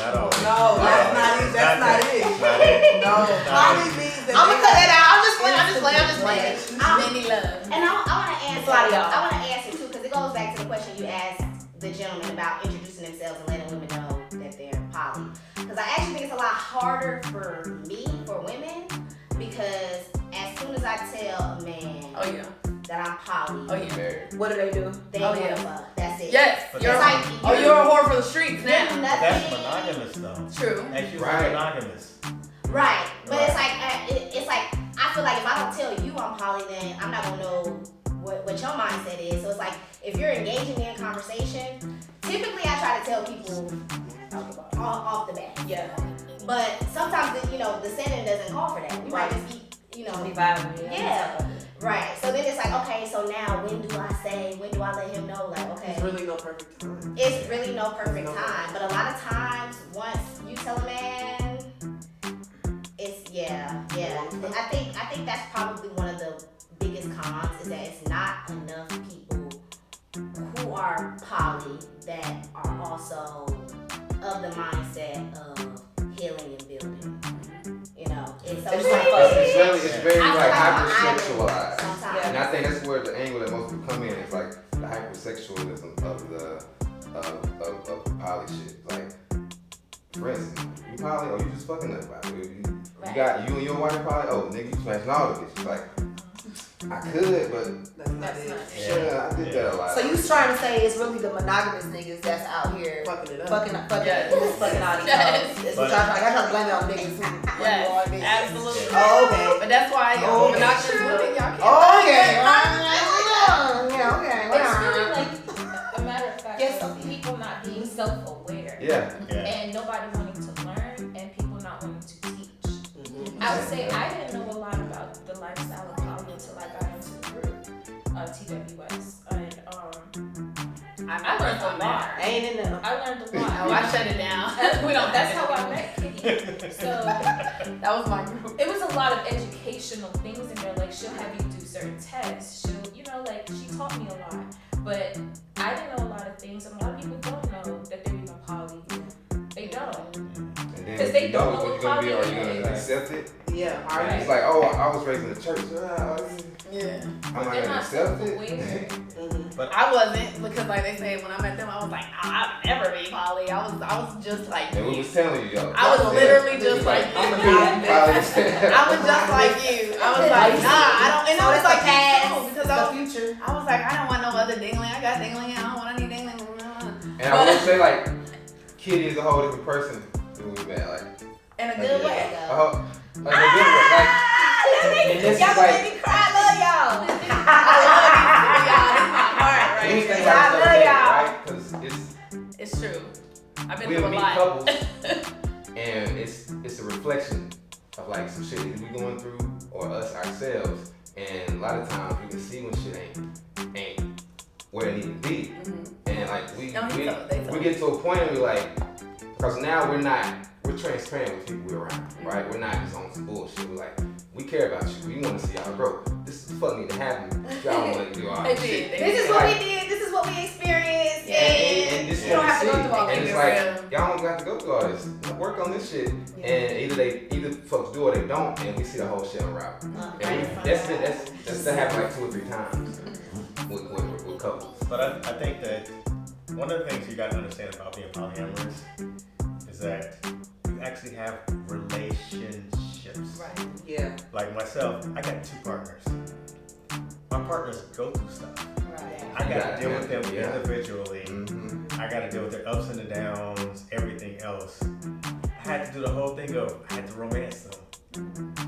Not all. No, that's not it. That's not it. Not it. No, Not poly it. means that I'm gonna they cut that have- out. I'm just playing. Many love. And I want to answer. It's a lot of y'all. I want to answer too because it goes back to the question you asked the gentleman about introducing themselves and letting women know that they're poly. Because I actually think it's a lot harder for me, for women, because as soon as I tell a man Oh yeah. that I'm poly, Oh yeah. Married. What do they do? they Oh, want to yeah. fuck. That's it. Yes. But You're It's that's- like you're a whore for the streets you're now. That's nothing. monogamous though. True. Actually, Right. monogamous. Right, but Right. it's like I feel like if I don't tell you I'm poly, then I'm not gonna know what your mindset is. So it's like if you're engaging me in conversation, typically I try to tell people off the bat. Yeah. But sometimes the setting doesn't call for that. We might just be Yeah. Right. So then it's like, okay, so now when do I let him know? Like, okay, It's really no perfect time. it's really no perfect time. But a lot of times, once you tell a man, it's yeah. I think that's probably one of the biggest cons is that it's not enough people who are poly that are also of the mindset of healing and building. It's They just so wanna fuck. It's very I feel like like I'm hypersexualized. sometimes. And I think that's where the angle that most people come in is like the hypersexualism of the poly shit. Like, for instance, you poly, oh, you just fucking up about it. You got you and your wife poly, oh, nigga, you smashing all the bitches. Like, I could, but That's not it. yeah, I did that a lot. So you trying to say it's really the monogamous niggas that's out here Fucking it up. fucking Yes. fucking all these Yes. hoes. It's what y'all trying. Y'all trying to blame it on niggas who Yes, all bitches. absolutely. Oh, okay. But that's why Oh, monogamous okay. women, y'all can't. Okay. It's Yeah. really like a matter of fact Yes. of people not being self-aware Yeah. Yeah. and nobody wanting to learn and people not wanting to teach. Mhm. I would say I didn't know a lot about the lifestyle of poly until I got into the group, TWS, and I learned a lot. I ain't in there. I learned a Oh, lot. I shut it down. We don't. That's how I met Kitty. So That was my group. it was a lot of educational things in there. Like she'll have you do certain certain tests. She'll, like she taught me a lot. But I didn't know a lot of things, and a lot of people don't know that they're even poly. They don't. Because they don't know what poly is. Are you going to accept it? Yeah. Right. It's like, oh, I was raised in the church. Yeah. I'm not going to accept it. But I wasn't, because like they say, when I met them, I was like, I'd never be poly. I was just like, And we was telling you, yo. I was literally just like, I'm going to be poly. I was just like you. I was like, nah, I don't. And I was like, past, because the future. I was like, I don't want no other dingling. I got dingling. I don't want any dingling. And I will say, like, Kitty is a whole different person than we met. Like, In a good way. like a good way. Like, and this is Y'all like, made me cry. I love y'all. I love you, y'all. This is my heart, right? these things here. are I so love big, y'all. right? Because It's true. I've been we'll through a meet lot. couples, and it's a reflection of like some shit that we going through or us ourselves. And a lot of times we can see when shit ain't where it need to be. And like we get to a point and we like, because now we're transparent with people we're around, right? We're not just on some bullshit. We're like, we care about you. We want to see y'all grow. This is what need to happen. Y'all want to do all this shit. This is what we did. This is what we experienced. And this is you don't what have to we go see. through all And this. it's like, y'all don't have to go through all this. Work on this shit. And either folks do or they don't, and we see the whole shit unravel. And that's happened like 2 or 3 times with couples. But I think that one of the things you got to understand about being polyamorous is that you actually have relationships. Right. Yeah. Like myself, I got 2 partners. My partners go through stuff. Right. I got to deal with them Yeah. individually. I got to deal with their ups and the downs, everything else. I had to do the whole thing of, I had to romance them.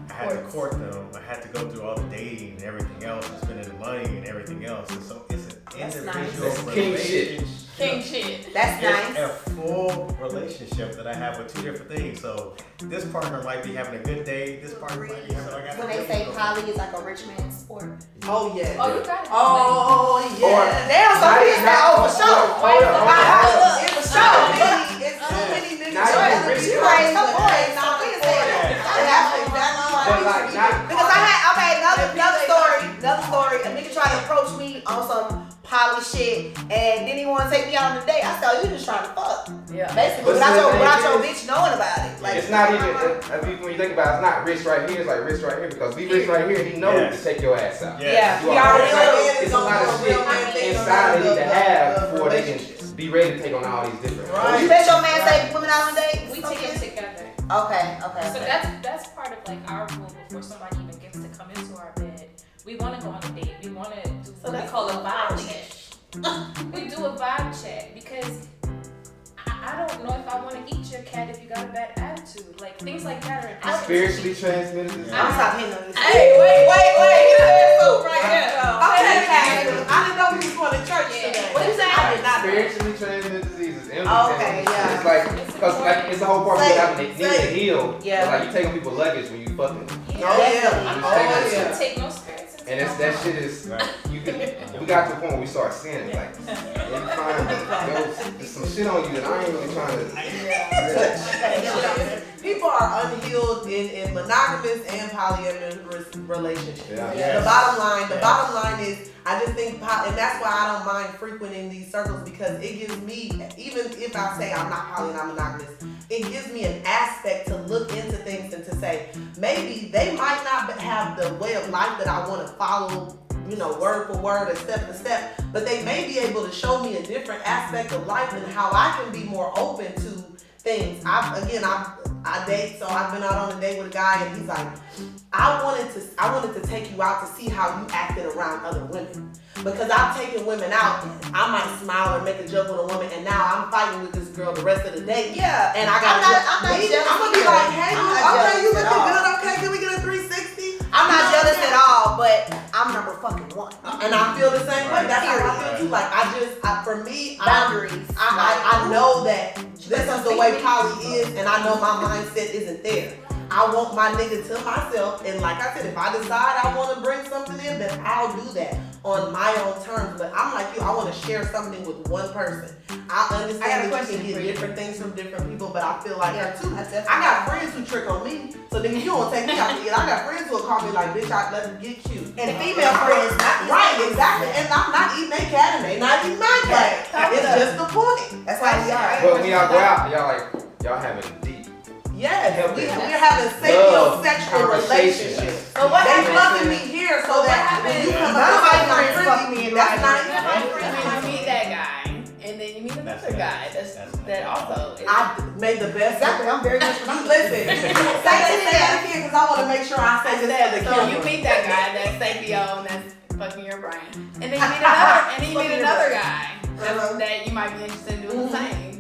I had to court them. I had to go through all the dating and everything else, and spending the money and everything else. And so it's an individual That's king shit. relationship. King shit. That's nice. It's a full relationship that I have with 2 different things. So this partner might be having a good day. This partner might be having like a When they say poly is like a rich man's sport. Oh yeah. Oh, you got it. Oh yeah. Damn, some people say, oh, for sure. Hold up. It's for sure. It's too many niggas. Not even trying to rich be You crazy, raised but some boys. they not Some people for say it. that. That's exactly why But like, not. Because I had another story. A nigga tried to approach me on some poly shit, and then he want to take me out on a date. I said, oh, you just trying to fuck. Yeah. Basically, But without see, your the thing bitch knowing about it. Like, It's not even, when you think about it, it's not rich right here, it's like rich right here, because we rich right here, he knows Yes. to take your ass out. yeah, You we are already right. know. It's a lot of shit inside they need to have before they can be ready to take on all these different Right. You bet your man take women out on dates? We take it together. Okay. So that's part of like our rule before somebody even gets to come into our bed. We want to go on a date. We want to do what we call a vibe check. We do a vibe check because I don't know if I want to eat your cat if you got a bad attitude. Like things like that are important. Spiritually transmitted disease. I'm stop hitting on this. Hey, wait. Okay, I didn't know we was going to church today. What you say? I did not know. Spiritually transmitted diseases. Okay, yeah. It's like, because like, it's the whole part of having they need to heal. Yeah. It's like you taking people's luggage when you fucking. Oh yeah. Oh yeah. Take no spirits into And my that mouth. shit is, you can, we got to the point where we start seeing it. Like, you find there's some shit on you that I ain't really trying to. People are unhealed in monogamous and polyamorous relationships. Yeah. The bottom line is, I just think, and that's why I don't mind frequenting these circles, because it gives me, even if I say I'm not poly and I'm monogamous, it gives me an aspect to look into things and to say, maybe they might not have the way of life that I want to follow, you know, word for word and step to step, but they may be able to show me a different aspect of life and how I can be more open to things. I date, so I've been out on a date with a guy, and he's like, I wanted to take you out to see how you acted around other women. Because I've taken women out, I might smile or make a joke with a woman, and now I'm fighting with this girl the rest of the day. Yeah. And I got I'm not jealous I'm gonna be either. like, hey, I'm not okay, jealous you at looking all. good, okay, can we get a 360? I'm not jealous at all, but I'm number fucking 1. And I feel the same way. That's how I feel too. Like for me, Boundaries. I know that this is the way poly is, and I know my mindset isn't there. I want my nigga to myself, and like I said, if I decide I want to bring something in, then I'll do that on my own terms. But I'm like you, I want to share something with one person. I understand that you can get different things from different people, but I feel like her too. I got friends who trick on me, so then you don't take me out to eat. I got friends who will call me like, bitch, let's get cute. And female friends, not right, exactly. And I'm not eating their cat, and they not eating my cat. It's just the point. That's why we are. But when y'all go out, y'all having deep. Yes, we're having sexual relationships. So what They happens? loving me here so that when you come out, my I'm friends like, fuck me in that's life. nice. You meet that guy, and then you meet another guy. That also. I made the best. Exactly, I'm very much Listen, say that again because I want to make sure I say this for the So camera. you meet that guy that's Sapio and that's fucking your brain, and then you meet another guy that you might be interested in doing the same.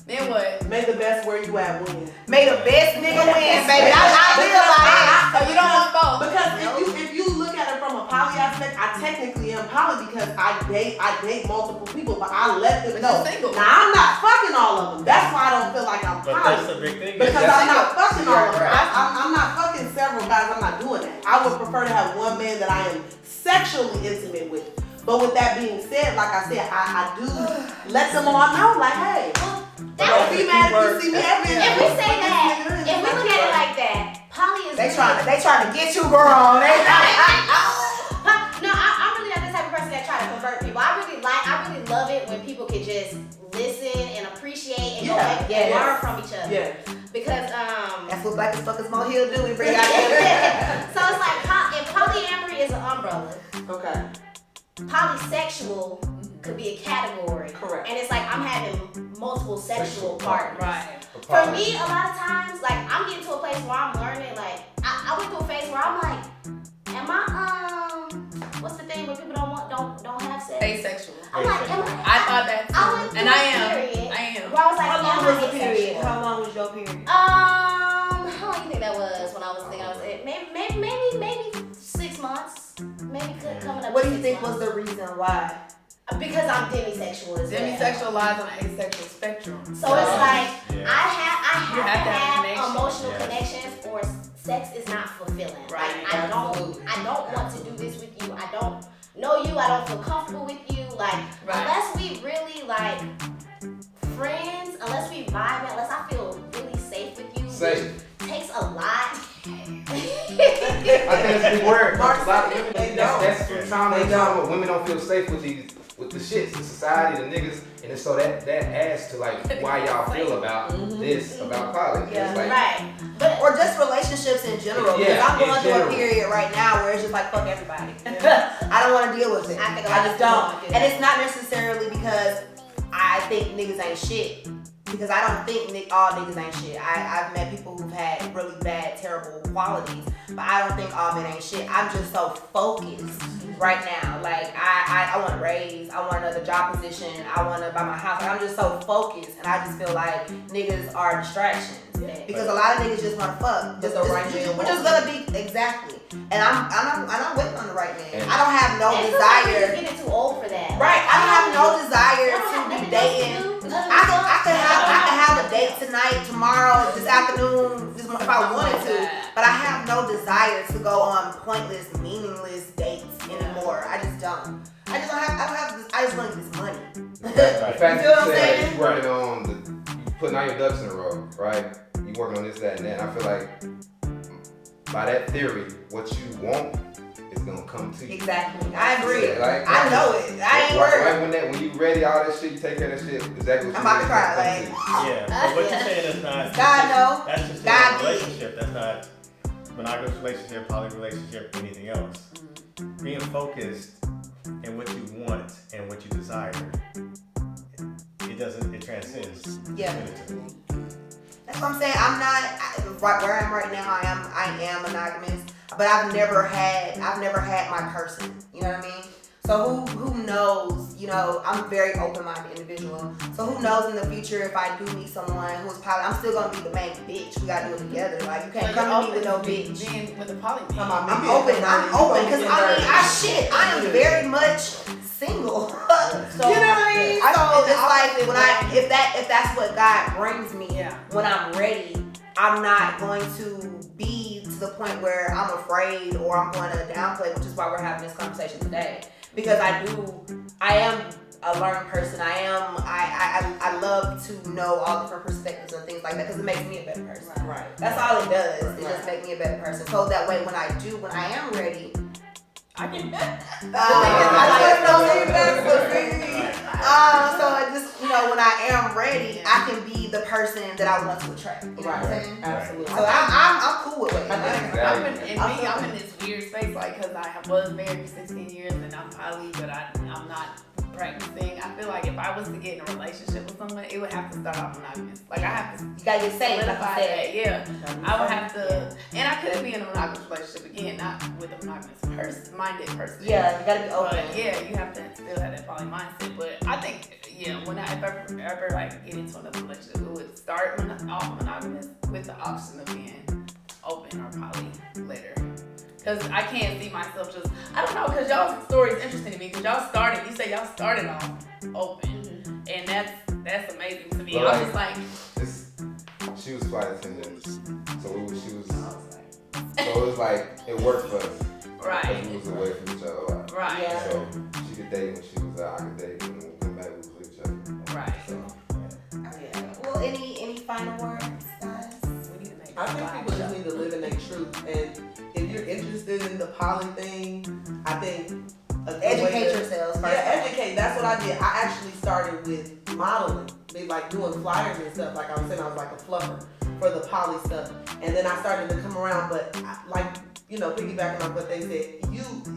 Then what? May the best where you at win. May the best nigga win, baby. I live by that. So you don't want both. Because if you look at it from a poly aspect, I technically am poly because I date multiple people, but I let them know. Single. Now I'm not fucking all of them. That's why I don't feel like I'm But poly. that's the big thing. Because I'm not fucking all of them. Right. I'm not fucking several guys. I'm not doing that. I would prefer to have one man that I am sexually intimate with. But with that being said, like I said, I do let them all know, like, hey, don't be mad if you see me every If we say that, if we look at it like that, poly is They really, trying to get you, girl. No, I'm really not the type of person that try to convert people. I really love it when people can just listen and appreciate and go back and learn from each other. Yeah. Because That's what black as fuck as Mo Hill do. We bring out the so it's like if polyamory is an umbrella, Okay. polysexual could be a category. Correct. And it's like I'm having multiple sexual partners. Right. For me, a lot of times, like I'm getting to a place where I'm learning. Like I went through a phase where I'm like, am I what's the thing where people don't have sex? Asexual. I'm like, am I thought that I too. went through And a I am. period I am. where I was like, How long am was I the period? asexual? How long was your period? How long do you think that was when I was thinking I was maybe 6 months, maybe coming up. What do to you 6 think was months. the reason why? Because I'm demisexual as well. Demisexual lies on the asexual spectrum. So it's like Yeah. I have You have to to have have connection. emotional Yes. connections, or sex is not fulfilling. Right. Like I don't want to do this with you. I don't know you. I don't feel comfortable with you. Like Right. unless we really like friends, unless we vibe, unless I feel really safe with you. Safe. Which takes a lot. I think that's a big word. A lot of women, They that's from time They to time where women don't feel safe with the shits, the society, the niggas, and so that adds to like why y'all feel about this, about college. Yeah. It's like, Right. But Or just relationships in general. Because Yeah, I'm going in through general. a period right now where it's just like, fuck everybody. I don't want to deal with it. I think a I lot just of people don't. wanna do And that. it's not necessarily because I think niggas ain't shit. Because I don't think all niggas ain't shit. I've met people who've had really bad, terrible qualities, but I don't think all men ain't shit. I'm just so focused right now. Like I want to raise, I want another job position, I want to buy my house. Like, I'm just so focused, and I just feel like niggas are distractions. Because a lot of niggas just want to fuck. But the right man We're just gonna be exactly. And I'm waiting on the right man. And- I don't have no and sometimes we just desire. getting too old for that. Right, I don't have no desire I don't have to be nothing else to dating. do. I could have a date tonight, tomorrow, this afternoon, if I wanted to. But I have no desire to go on pointless, meaningless dates anymore. I just don't. I just want this money. the Right. fact You feel that what I'm you said saying? you working on you putting all your ducks in a row, right? You working on this, that, and that. I feel like by that theory, what you want is gonna come to you. Exactly. I agree. Yeah, like- I know it. I ain't right, worried. when you ready, all that shit, you take care of that shit. Exactly what I'm you about need to cry, come like- to you. Yeah, but what you're saying is not. God know. That's just God a did. relationship. That's not monogamous relationship, poly relationship, anything else. Being focused in what you want and what you desire, it transcends. Yeah. between the two. That's what I'm saying. Right where I am right now. I am monogamous, but I've never had my person. You know what I mean? So who knows? You know, I'm a very open-minded individual. So who knows in the future if I do meet someone who's probably, I'm still gonna be the main bitch. We gotta do it together. Like you can't come to me with no bitch. Being with a poly man. I'm open because I am very much single. So, you know what I mean? So it's like if that's what God brings me, Yeah. when I'm ready, I'm not going to be to the point where I'm afraid or I'm going to downplay, which is why we're having this conversation today. Because I am a learned person. I love to know all different perspectives and things like that because it makes me a better person. Right. That's all it does. It just makes me a better person. So that way when I am ready, I can. So it just, when I am ready, I can be the person that I want to attract. You know what I'm saying? Absolutely. So I'm cool with waiting. I'm in this weird space, like, cause I was married for 16 years and I'm poly, but I'm not practicing. I feel like if I was to get in a relationship with someone, it would have to start off monogamous. Like I have to You gotta get saved, like solidify you said. that. Yeah, I would have to, and I could be in a monogamous relationship again, not with a monogamous minded person. Yeah, you gotta be open. But yeah, you have to still have that poly mindset. But I think, when if I ever like get into another relationship, it would start off monogamous with the option of being open or poly later. Cause I can't see myself just, I don't know, cause y'all's story is interesting to me. Cause you say y'all started off open, and that's amazing to me. But I'm just like, she was flight attendant, so it was like it worked for us. right, Because we was away from each other a lot. right, Yeah. So she could date when she was out, I could date when we come back, we was with each other. right. So, Yeah. Well, any final words, guys? We need to make I think people just need to live in their truth, and if you're interested in the poly thing, I think a good way Educate to- yourselves first. Yeah, educate. That's what I did. I actually started with modeling, like doing flyers and stuff. Like I was saying, I was like a fluffer for the poly stuff, and then I started to come around. But piggybacking on what they said,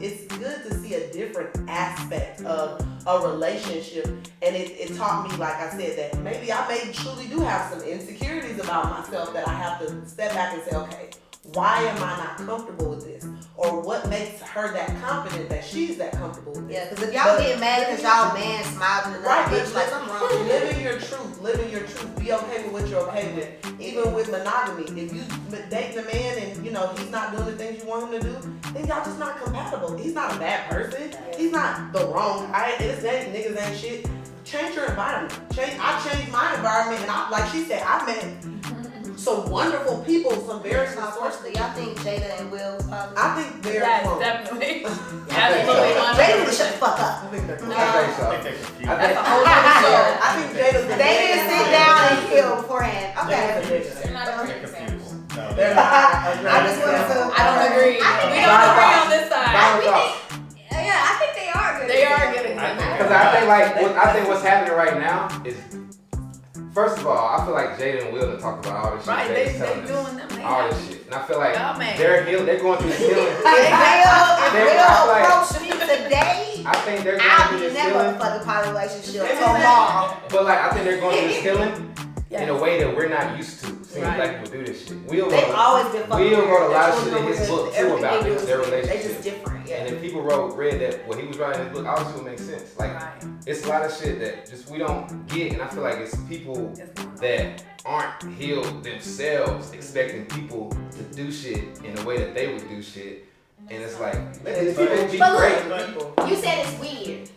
it's good to see a different aspect of a relationship, and it taught me, like I said, that maybe I truly do have some insecurities about myself that I have to step back and say, okay, why am I not comfortable with this? Or what makes her that confident that she's that comfortable with this? Yeah, because if y'all get mad because y'all man smiled in the Right, bitch, like something wrong with you. live in your truth. Live in your truth. Be okay with what you're okay with. Even with monogamy, if you dating a man and he's not doing the things you want him to do, then y'all just not compatible. He's not a bad person. He's not the wrong guy. Niggas ain't shit. Change your environment. I changed my environment, and like she said, I met some wonderful people, some very Unfortunately, y'all think Jada and Will was probably. I think they're Yes, close. definitely. so. Absolutely. Jada need to shut the fuck up. I think they're close. I think so. I think they're confused. I That's think, a whole other show. I think Jada's the They didn't sit down and heal beforehand. Okay. They're not a They're great example. confused. No, They're they're not. I just wanted to. I don't agree. I think We they don't are. agree on this side. Final thoughts. Yeah, I think they are good. They are good I think- examples. Because I think what's happening right now is, first of all, I feel like Jada and Will have talked about all this shit. Right, Jada's they telling us. doing them. They All this shit. And I feel like Y'all man. they're going through healing. If Will like- approached me today, I think they're I'll going be through in this that healing. motherfucking poly relationship tomorrow. But like, I think they're going through this healing Yes. in a way that we're not used to. Seeing Right. black people do this shit. We'll They've go, always been fucking Will wrote a weird. lot of Their shit in his children book, too, everything about they do their is weird. They relationship. just different, yeah. and if people read that what he was writing in his book, obviously it would make sense. Like, Right. it's a lot of shit that just we don't get, and I feel like it's people that aren't healed themselves expecting people to do shit in the way that they would do shit, and it's like let these people be But great. look, you said it's weird.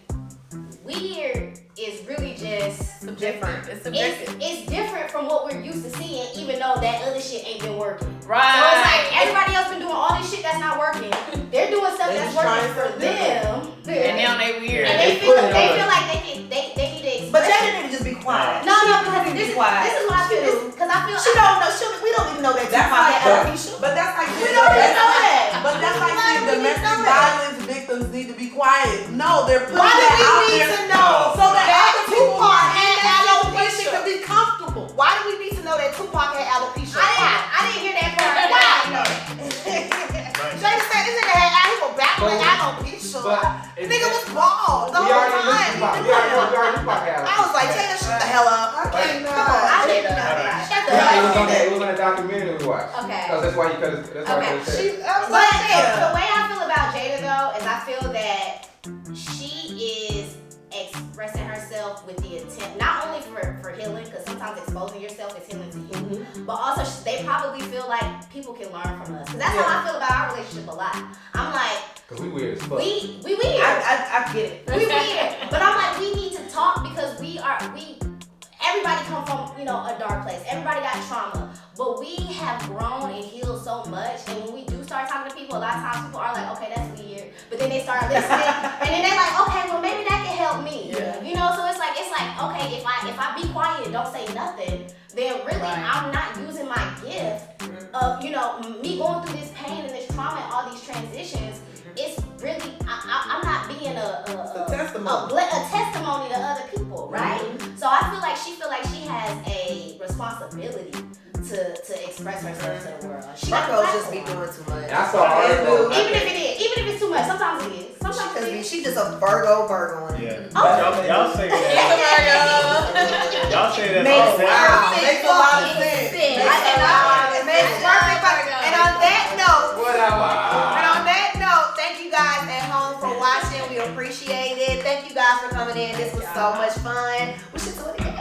Weird is really just Subjective. It's subjective. it's different from what we're used to seeing, even though that other shit ain't been working. Right. So it's like everybody else been doing all this shit that's not working. They're doing stuff They that's just working trying for something them. And now they weird. And they they feel put it on like they need to But express Jada it. need to just be quiet. No, because this is what I She feel. do. Because I feel She don't know. We don't even know that That's Tupac like had alopecia. But that's like We don't even know that. But that's like Why saying do we need to domestic know that? violence victims need to be quiet. No, they're putting Why do that out we need there to know so that other people Tupac in had that situation alopecia? can be comfortable. Why do we need to know that Tupac had alopecia? I didn't hear that part. Jada said this nigga had he was battling But- alopecia. But Nigga was bald the we whole already knew time. Tupac. We already knew Tupac had I was like, Jada, shut the hell up. I cannot. I didn't know that. Shut the It hell was up. on that. It was on a documentary we watched. Okay. Because that's why that's why Okay. you said. She, I was But like, the way I feel about Jada though is I feel that she is expressing herself with the intent, not only for healing, because sometimes exposing yourself is healing to you, but also they probably feel like people can learn from us. Because that's how I feel about our relationship a lot. I'm like, Because we weird as fuck. we weird. I get it. We weird. But I'm like, we need to talk because everybody come from, a dark place. Everybody got trauma. But we have grown and healed so much, and when we do start talking to people, a lot of times people are like, okay, that's weird. But then they start listening, and then they're like, okay, well maybe that can help me. Yeah. You know, so it's like, okay, if I be quiet and don't say nothing, then really I'm not using my gift of, you know, me going through this pain and this trauma and all these transitions. It's really, I'm not being a testimony to other people, right? So I feel like she has a responsibility to express herself to the world. Virgos just be doing too much. And I saw an article. Even if it's too much, sometimes it is. Sometimes it is. She just a Virgo. Yeah. Oh. Y'all say that. Y'all say that. Makes all perfect Makes a lot of sense. And on that note, thank you guys at home for watching. We appreciate it. Thank you guys for coming in. This was so much fun. We should do it again.